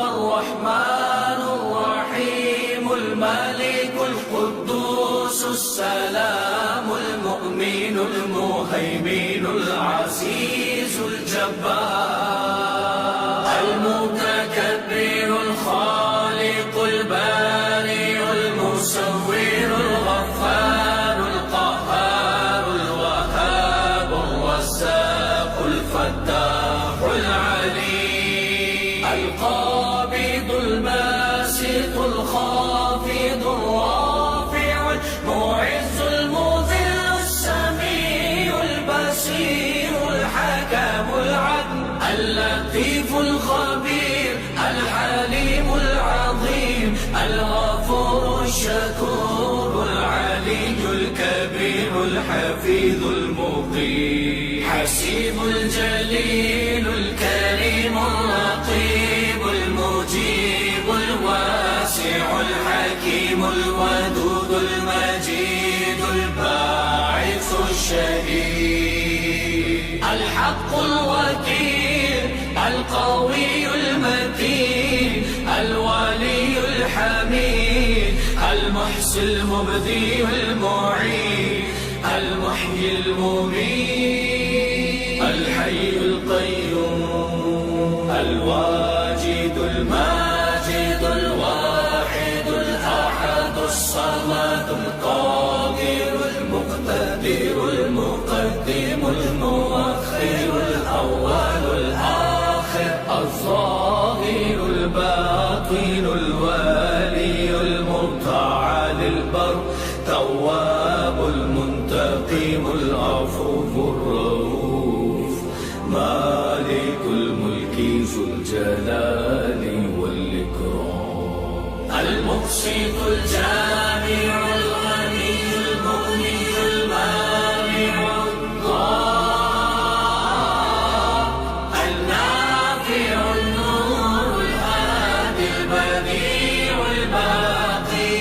الرحمن الرحيم الملك القدوس السلام المؤمن المهيمن العزيز الجبار المتكبر الخالق البارئ المصور الغفار القهار الوهاب الرزاق الفتاح العليم القابض الباسط الخافض الرافع المعز المذل السميع البصير الحكم العدل اللطيف الخبير الحليم العظيم الغفور الشكور العلي الكبير الحفيظ المقيم حسيب الجليل الكريم الرقيب المجيب الواسع الحكيم الودود المجيد الباعث الشهيد الحق الوكيل القوي المتين الولي الحميد المحصي المبدي المعيد المحيي المميت الحي القيوم الواجد الماجد الواحد الأحد الصمد القادر المقتدر المقدم المؤخر الأول الآخر الظاهر الباطن الوالي المتعال البر تواب المنتقم العفو الرؤوف مالك الملك ذو الجلال والإكرام المقسط الجامع الغني المغني المانع الضار النافع النور الهادي البديع الباقي